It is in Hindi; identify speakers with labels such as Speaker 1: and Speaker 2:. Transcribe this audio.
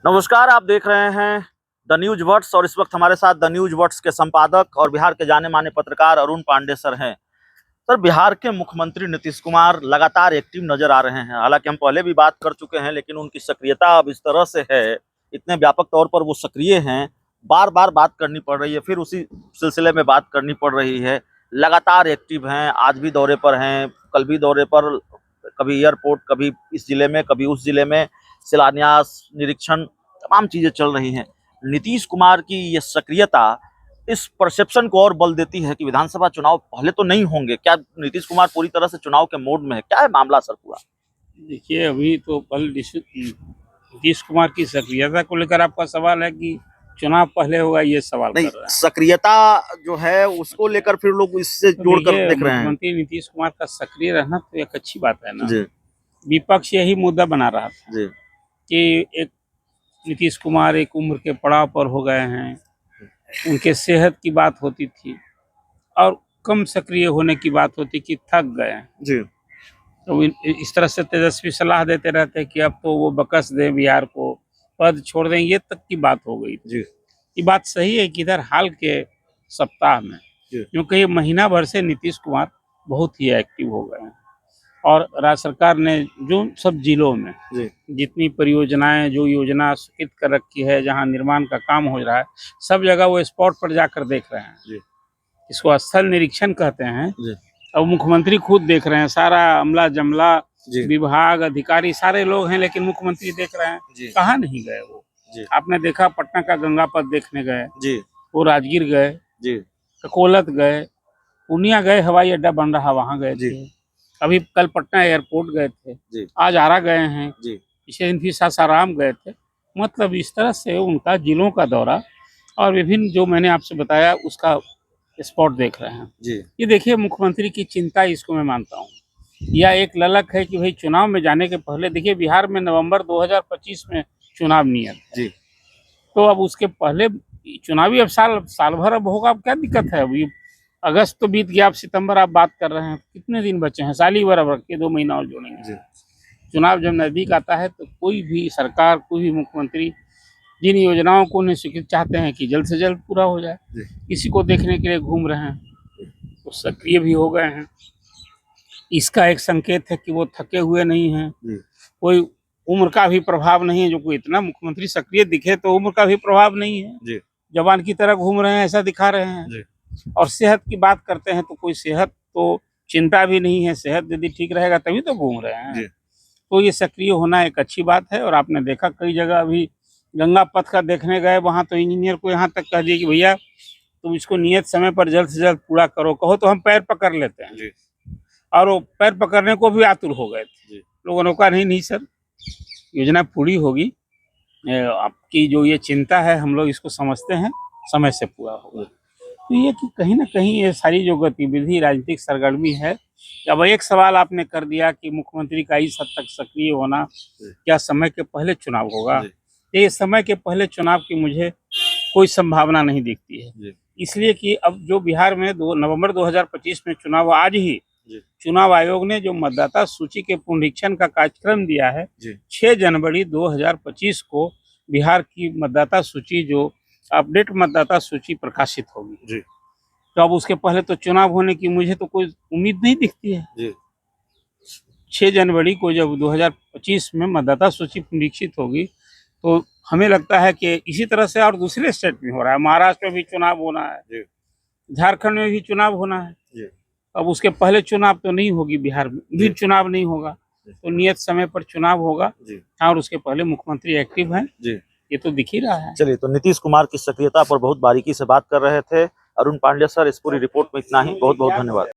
Speaker 1: नमस्कार, आप देख रहे हैं द न्यूज वर्ड्स और इस वक्त हमारे साथ द न्यूज वर्ड्स के संपादक और बिहार के जाने माने पत्रकार अरुण पांडे सर हैं। सर, बिहार के मुख्यमंत्री नीतीश कुमार लगातार एक्टिव नजर आ रहे हैं। हालांकि हम पहले भी बात कर चुके हैं, लेकिन उनकी सक्रियता अब इस तरह से है, इतने व्यापक तौर पर वो सक्रिय हैं, बार बार बात करनी पड़ रही है, फिर उसी सिलसिले में बात करनी पड़ रही है। लगातार एक्टिव हैं, आज भी दौरे पर हैं, कल भी दौरे पर, कभी एयरपोर्ट, कभी इस जिले में, कभी उस जिले में, शिलान्यास, निरीक्षण, तमाम चीजें चल रही हैं। नीतीश कुमार की ये सक्रियता इस परसेप्शन को और बल देती है कि विधानसभा चुनाव पहले तो नहीं होंगे। क्या नीतीश कुमार पूरी तरह से चुनाव के मोड में है? क्या है मामला सर पूरा?
Speaker 2: देखिए, अभी तो कल नीतीश कुमार की सक्रियता को लेकर आपका सवाल है कि चुनाव पहले होगा, ये सवाल
Speaker 1: नहीं,
Speaker 2: कर रहा है।
Speaker 1: सक्रियता जो है उसको लेकर फिर लोग इससे
Speaker 2: तो
Speaker 1: जोड़कर
Speaker 2: देखिए,
Speaker 1: देख रहे हैं।
Speaker 2: मुख्यमंत्री नीतीश कुमार का सक्रिय रहना तो एक अच्छी बात है ना।
Speaker 1: जी
Speaker 2: विपक्ष यही मुद्दा बना रहा था
Speaker 1: जी
Speaker 2: कि एक नीतीश कुमार एक उम्र के पड़ाव पर हो गए हैं, उनके सेहत की बात होती थी और कम सक्रिय होने की बात होती कि थक गए हैं।
Speaker 1: जी
Speaker 2: तो इस तरह से तेजस्वी सलाह देते रहते हैं कि अब तो वो बकस दें, बिहार को पद छोड़ दें, ये तक की बात हो गई।
Speaker 1: जी
Speaker 2: ये बात सही है कि इधर हाल के सप्ताह में,
Speaker 1: जी
Speaker 2: क्योंकि ये महीना भर से नीतीश कुमार बहुत ही एक्टिव हो गए हैं और राज्य सरकार ने जो सब जिलों में
Speaker 1: जी
Speaker 2: जितनी परियोजनाएं, जो योजना स्वीकृत कर रखी है, जहां निर्माण का काम हो रहा है, सब जगह वो स्पॉट पर जाकर देख रहे हैं।
Speaker 1: जी
Speaker 2: इसको स्थल निरीक्षण कहते हैं।
Speaker 1: जी
Speaker 2: अब मुख्यमंत्री खुद देख रहे हैं, सारा अमला जमला,
Speaker 1: जी
Speaker 2: विभाग, अधिकारी, सारे लोग हैं, लेकिन मुख्यमंत्री देख रहे हैं।
Speaker 1: जी
Speaker 2: कहाँ नहीं गए वो?
Speaker 1: जी
Speaker 2: आपने देखा, पटना का गंगा पथ देखने गए,
Speaker 1: जी
Speaker 2: वो राजगीर गए,
Speaker 1: जी
Speaker 2: ककोलत गए, पूर्णिया गए, हवाई अड्डा बन रहा वहां गए
Speaker 1: जी
Speaker 2: थे। अभी कल पटना एयरपोर्ट गए थे,
Speaker 1: जी
Speaker 2: आज आरा गए हैं,
Speaker 1: जी
Speaker 2: पिछले दिन फिर सासाराम गए थे। मतलब इस तरह से उनका जिलों का दौरा और विभिन्न जो मैंने आपसे बताया उसका स्पॉट देख रहे हैं।
Speaker 1: जी
Speaker 2: ये देखिए, मुख्यमंत्री की चिंता, इसको मैं मानता हूँ। या एक ललक है कि भाई चुनाव में जाने के पहले, देखिए बिहार में नवंबर 2025 में चुनाव नियत है।
Speaker 1: जी
Speaker 2: तो अब उसके पहले चुनावी, अब साल भर अब होगा, अब क्या दिक्कत है? अभी अगस्त तो बीत गया, अब सितंबर आप बात कर रहे हैं, कितने दिन बचे हैं? साल ही भर अब रख के 2 महीना और जोड़ेंगे।
Speaker 1: जी
Speaker 2: चुनाव जब नजदीक आता है तो कोई भी सरकार, कोई भी मुख्यमंत्री जिन योजनाओं को उन्हें स्वीकृत चाहते हैं कि जल्द से जल्द पूरा हो जाए,
Speaker 1: जी
Speaker 2: किसी को देखने के लिए घूम रहे हैं, तो सक्रिय भी हो गए हैं। इसका एक संकेत है कि वो थके हुए नहीं हैं।
Speaker 1: जी
Speaker 2: कोई उम्र का भी प्रभाव नहीं है। जो कोई इतना मुख्यमंत्री सक्रिय दिखे तो उम्र का भी प्रभाव नहीं है।
Speaker 1: जी
Speaker 2: जवान की तरह घूम रहे हैं, ऐसा दिखा रहे हैं।
Speaker 1: जी
Speaker 2: और सेहत की बात करते हैं तो कोई सेहत तो चिंता भी नहीं है। सेहत यदि ठीक रहेगा तभी तो घूम रहे हैं।
Speaker 1: जी
Speaker 2: तो ये सक्रिय होना एक अच्छी बात है। और आपने देखा कई जगह अभी गंगा पथ का देखने गए, वहां तो इंजीनियर को यहाँ तक कह दिया कि भैया तुम इसको नियत समय पर जल्द से जल्द पूरा करो, कहो तो हम पैर पकड़ लेते हैं।
Speaker 1: जी
Speaker 2: और वो पैर पकड़ने को भी आतुर हो गए थे।
Speaker 1: जी
Speaker 2: लोगों ने कहा नहीं नहीं सर, योजना पूरी होगी, आपकी जो ये चिंता है हम लोग इसको समझते हैं, समय से पूरा होगा। तो ये कि कहीं ना कहीं ये सारी जो गतिविधि, राजनीतिक सरगर्मी है। अब एक सवाल आपने कर दिया कि मुख्यमंत्री का इस हद तक सक्रिय होना, क्या समय के पहले चुनाव होगा? ये समय के पहले चुनाव की मुझे कोई संभावना नहीं दिखती है। इसलिए कि अब जो बिहार में नवंबर 2025 में चुनाव, आज ही चुनाव आयोग ने जो मतदाता सूची के पुनरीक्षण का कार्यक्रम दिया है, 6 जनवरी 2025 को बिहार की मतदाता सूची, जो अपडेट मतदाता सूची प्रकाशित होगी। तो अब उसके पहले तो चुनाव होने की मुझे तो कोई उम्मीद नहीं दिखती है। 6 जनवरी को जब 2025 में मतदाता सूची पुनरीक्षित होगी तो हमें लगता है कि इसी तरह से और दूसरे स्टेट में हो रहा है। महाराष्ट्र में भी चुनाव होना है, झारखंड में भी चुनाव होना है। अब उसके पहले चुनाव तो नहीं होगी, बिहार में भी चुनाव नहीं होगा, तो नियत समय पर चुनाव होगा। और उसके पहले मुख्यमंत्री एक्टिव हैं, ये तो दिख ही रहा है।
Speaker 1: चलिए, तो नीतीश कुमार की सक्रियता पर बहुत बारीकी से बात कर रहे थे अरुण पांडे सर। इस पूरी रिपोर्ट में इतना ही। बहुत बहुत धन्यवाद।